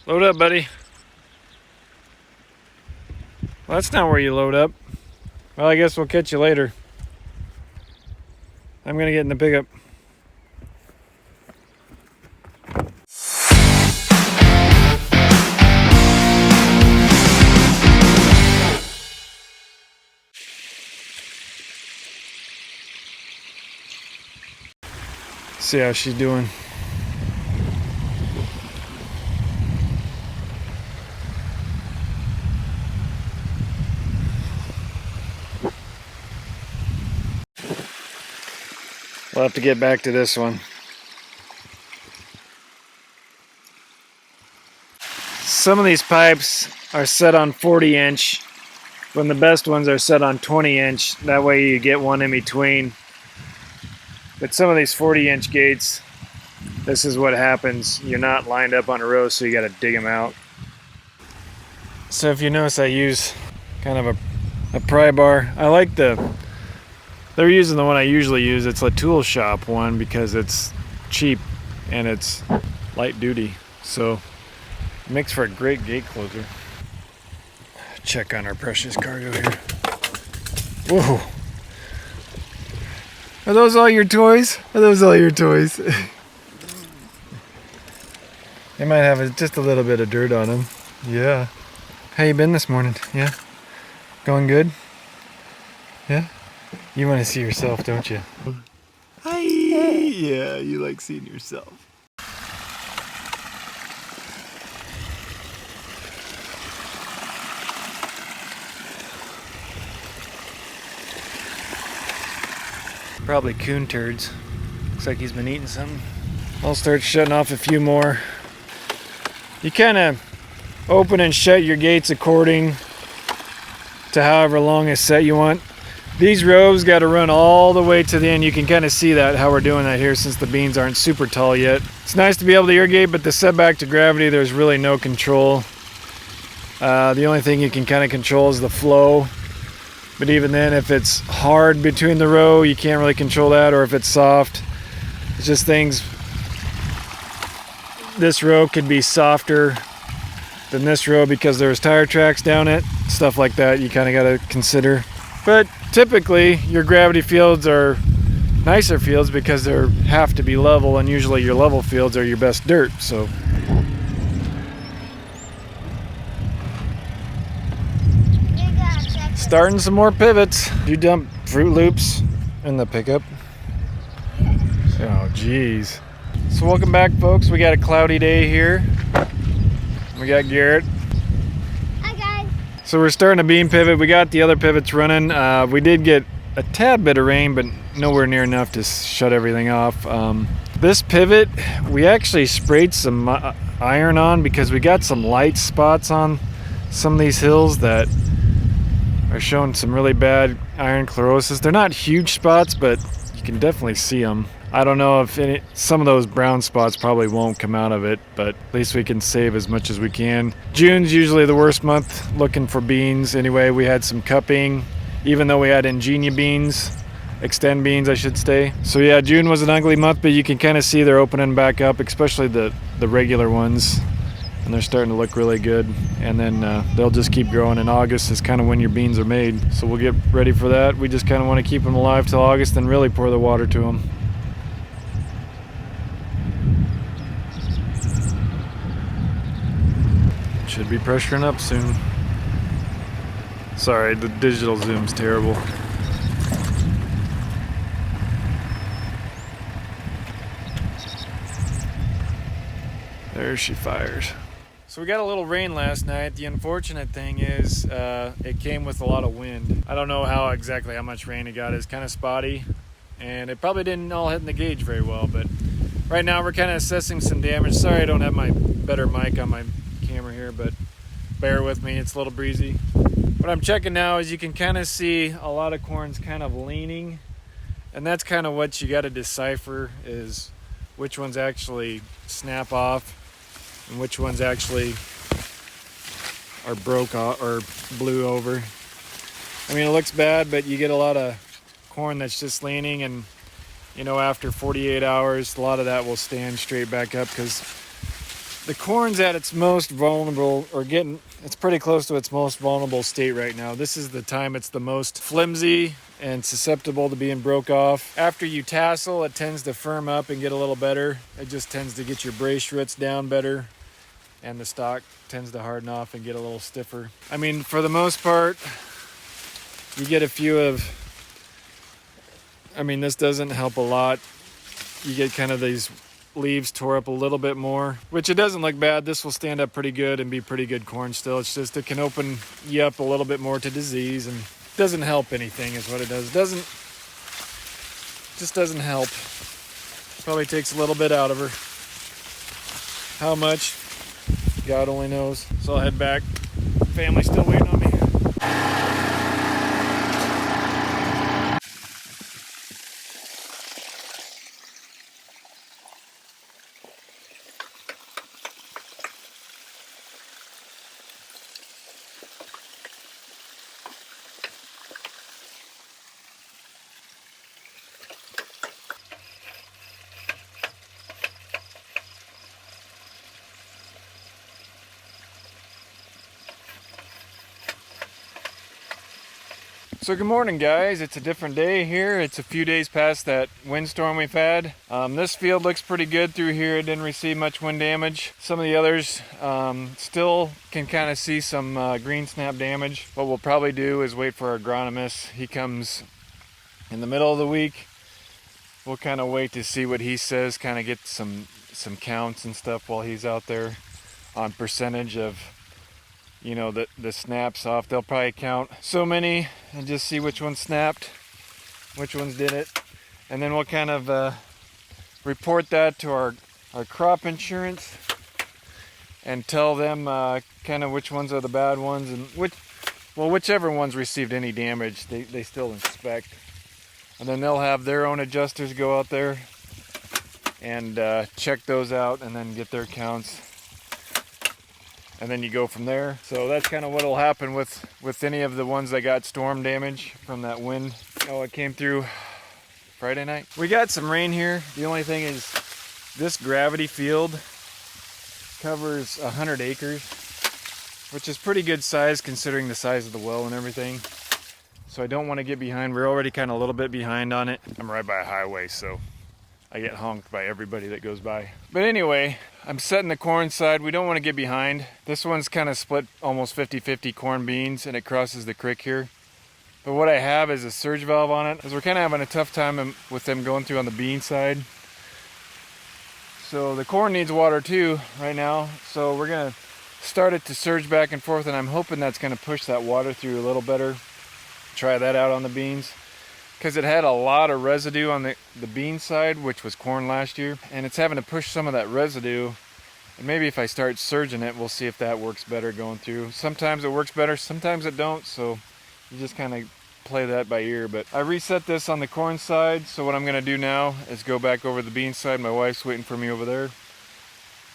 Load up, buddy. Well, that's not where you load up. Well, I guess we'll catch you later. I'm gonna get in the pickup. See how she's doing. We'll have to get back to this one. Some of these pipes are set on 40 inch when the best ones are set on 20 inch. That way you get one in between. But some of these 40 inch gates, this is what happens. You're not lined up on a row, so you got to dig them out. So if you notice, I use kind of a pry bar. I like they're using the one I usually use. It's a tool shop one because it's cheap and it's light duty. So it makes for a great gate closer. Check on our precious cargo here. Whoa. Are those all your toys? Are those all your toys? They might have just a little bit of dirt on them. Yeah. How you been this morning? Yeah? Going good? Yeah? You want to see yourself, don't you? Hi! Yeah, you like seeing yourself. Probably coon turds. Looks like he's been eating something. I'll start shutting off a few more. You kind of open and shut your gates according to however long a set you want. These rows got to run all the way to the end. You can kind of see that, how we're doing that here since the beans aren't super tall yet. It's nice to be able to irrigate, but the setback to gravity, there's really no control. The only thing you can kind of control is the flow. But even then, if it's hard between the row, you can't really control that, or if it's soft. It's just things. This row could be softer than this row because there's tire tracks down it. Stuff like that you kind of got to consider. But typically, your gravity fields are nicer fields because they have to be level, and usually your level fields are your best dirt. So. Starting some more pivots. You dump Fruit Loops in the pickup? Oh, geez. So welcome back, folks. We got a cloudy day here. We got Garrett. Hi, guys. So we're starting a beam pivot. We got the other pivots running. We did get a tad bit of rain, but nowhere near enough to shut everything off. This pivot, we actually sprayed some iron on because we got some light spots on some of these hills that are showing some really bad iron chlorosis. They're not huge spots, but you can definitely see them. I don't know if some of those brown spots probably won't come out of it, but at least we can save as much as we can. June's usually the worst month looking for beans. Anyway, we had some cupping, even though we had Ingenia beans, extend beans I should say. So yeah, June was an ugly month, but you can kind of see they're opening back up, especially the regular ones. And they're starting to look really good, and then they'll just keep growing. In August is kind of when your beans are made, so we'll get ready for that. We just kind of want to keep them alive till August and really pour the water to them. Should be pressuring up soon. Sorry, the digital zoom's terrible. There she fires. So we got a little rain last night. The unfortunate thing is it came with a lot of wind. I don't know how much rain it got. It's kind of spotty, and it probably didn't all hit in the gauge very well, but right now we're kind of assessing some damage. Sorry I don't have my better mic on my camera here, but bear with me, it's a little breezy. What I'm checking now is you can kind of see a lot of corn's kind of leaning, and that's kind of what you got to decipher, is which ones actually snap off and which ones actually are broke off or blew over. I mean, it looks bad, but you get a lot of corn that's just leaning, and you know, after 48 hours, a lot of that will stand straight back up because The corn's at its most vulnerable, or it's pretty close to its most vulnerable state right now. This is the time it's the most flimsy and susceptible to being broke off. After you tassel, it tends to firm up and get a little better. It just tends to get your brace roots down better, and the stock tends to harden off and get a little stiffer. I mean, for the most part, you get a few of, this doesn't help a lot. You get kind of these leaves tore up a little bit more, which it doesn't look bad. This will stand up pretty good and be pretty good corn still. It's just it can open you up a little bit more to disease, and doesn't help anything is what it does. Just doesn't help. Probably takes a little bit out of her. How much? God only knows. So I'll head back. Family's still waiting on me. So good morning, guys. It's a different day here. It's a few days past that windstorm we've had. This field looks pretty good through here. It didn't receive much wind damage. Some of the others still can kind of see some green snap damage. What we'll probably do is wait for our agronomist. He comes in the middle of the week. We'll kind of wait to see what he says, kind of get some counts and stuff while he's out there on percentage of the snaps off. They'll probably count so many and just see which ones snapped, which ones did it, and then we'll kind of report that to our crop insurance and tell them kind of which ones are the bad ones, and whichever ones received any damage they still inspect, and then they'll have their own adjusters go out there and check those out and then get their counts. And then you go from there. So that's kind of what will happen with any of the ones that got storm damage from that wind. Oh, it came through Friday night. We got some rain here. The only thing is this gravity field covers 100 acres, which is pretty good size considering the size of the well and everything. So I don't want to get behind. We're already kind of a little bit behind on it. I'm right by a highway, so I get honked by everybody that goes by. But anyway, I'm setting the corn side. We don't want to get behind. This one's kind of split almost 50-50 corn beans, and it crosses the creek here. But what I have is a surge valve on it, because we're kind of having a tough time with them going through on the bean side. So the corn needs water too right now. So we're gonna start it to surge back and forth, and I'm hoping that's gonna push that water through a little better. Try that out on the beans, because it had a lot of residue on the bean side, which was corn last year, and it's having to push some of that residue. And maybe if I start surging it, we'll see if that works better going through. Sometimes it works better, sometimes it don't, so you just kind of play that by ear. But I reset this on the corn side, so what I'm going to do now is go back over the bean side. My wife's waiting for me over there,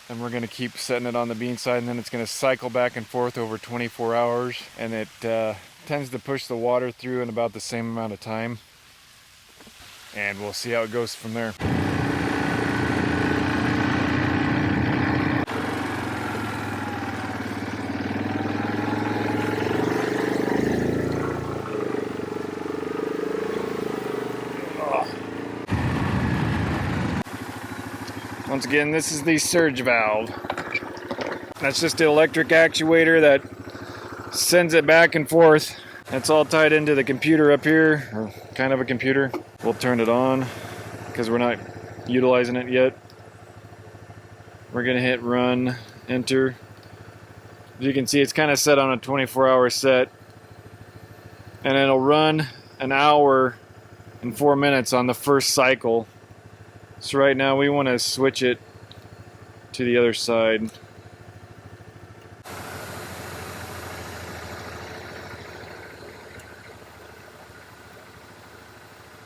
and we're going to keep setting it on the bean side, and then it's going to cycle back and forth over 24 hours, and it tends to push the water through in about the same amount of time. And we'll see how it goes from there. Once again, this is the surge valve. That's just the electric actuator that sends it back and forth. It's all tied into the computer up here, or kind of a computer. We'll turn it on because we're not utilizing it yet. We're gonna hit run, enter. As you can see, it's kind of set on a 24-hour set, and it'll run an hour and 4 minutes on the first cycle. So right now we want to switch it to the other side.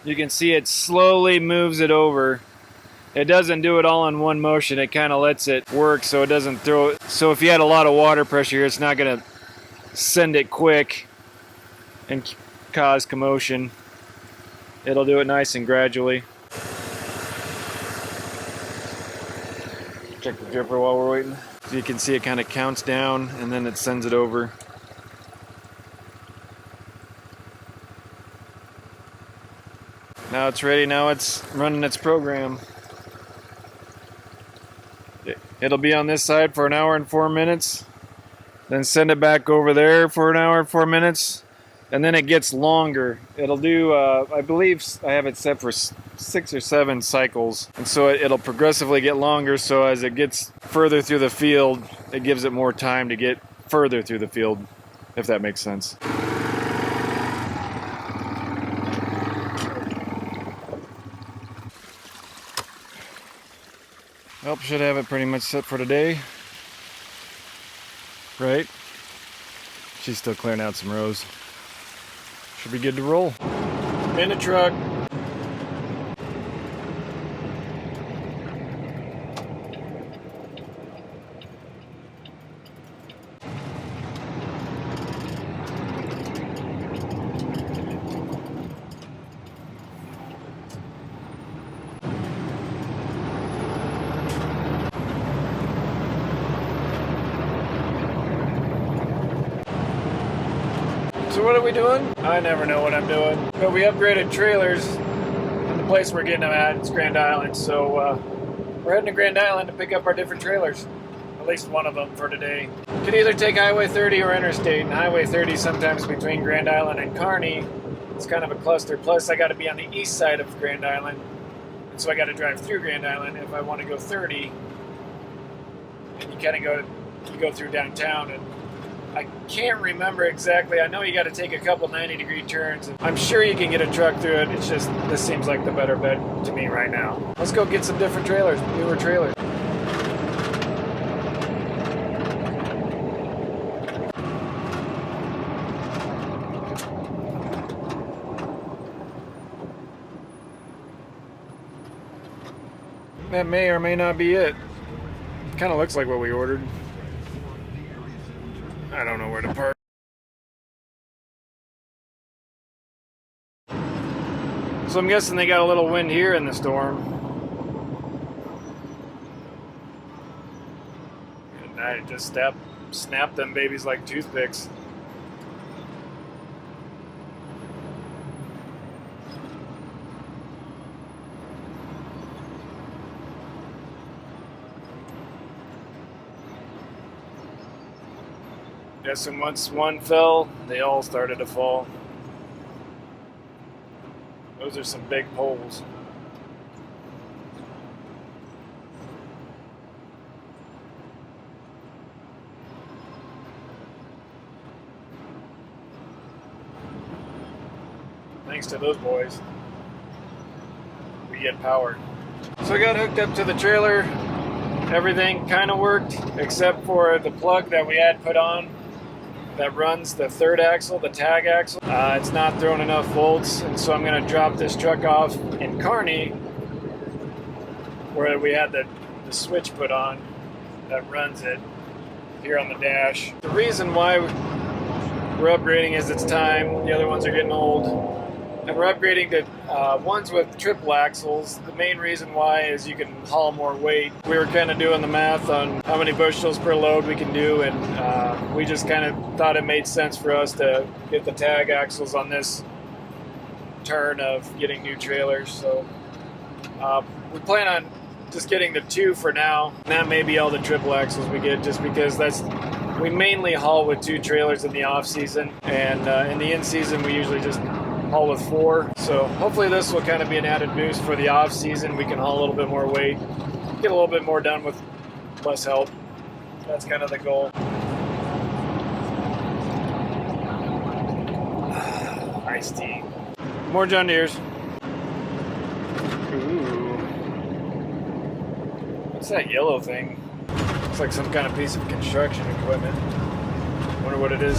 You can see it slowly moves it over. It doesn't do it all in one motion. It kind of lets it work so it doesn't throw it. So if you had a lot of water pressure here, it's not going to send it quick and cause commotion. It'll do it nice and gradually. Check the dripper while we're waiting. So you can see it kind of counts down and then it sends it over. Now it's ready, now it's running its program. It'll be on this side for 1 hour and 4 minutes. Then send it back over there for 1 hour and 4 minutes. And then it gets longer. It'll do, I believe I have it set for 6 or 7 cycles. And so it'll progressively get longer, so as it gets further through the field, it gives it more time to get further through the field, if that makes sense. Well, should have it pretty much set for today. Right? She's still clearing out some rows. Should be good to roll. In the truck. So what are we doing? I never know what I'm doing. But we upgraded trailers, and the place we're getting them at is Grand Island. So we're heading to Grand Island to pick up our different trailers. At least one of them for today. You can either take Highway 30 or Interstate. And Highway 30 sometimes between Grand Island and Kearney. It's kind of a cluster. Plus I got to be on the east side of Grand Island. And so I got to drive through Grand Island if I want to go 30. And you kind of go through downtown, and I can't remember exactly. I know you got to take a couple 90-degree turns. I'm sure you can get a truck through it. It's just, this seems like the better bet to me right now. Let's go get some different trailers, newer trailers. That may or may not be it. Kind of looks like what we ordered. I don't know where to park. So I'm guessing they got a little wind here in the storm. And I just snapped them babies like toothpicks. Guess once one fell, they all started to fall. Those are some big poles. Thanks to those boys, we get power. So I got hooked up to the trailer. Everything kind of worked except for the plug that we had put on that runs the third axle, the tag axle. It's not throwing enough volts, and so I'm going to drop this truck off in Kearney where we had the switch put on that runs it here on the dash. The reason why we're upgrading is it's time. The other ones are getting old. And we're upgrading to ones with triple axles. The main reason why is you can haul more weight. We were kind of doing the math on how many bushels per load we can do, and we just kind of thought it made sense for us to get the tag axles on this turn of getting new trailers. So we plan on just getting the 2 for now. And that may be all the triple axles we get, just because we mainly haul with 2 trailers in the off season, and in the in season we usually just haul with 4. So hopefully this will kind of be an added boost for the off season. We can haul a little bit more weight, get a little bit more done with less help. That's kind of the goal. Iced tea. More John Deeres. Ooh. What's that yellow thing? Looks like some kind of piece of construction equipment. Wonder what it is.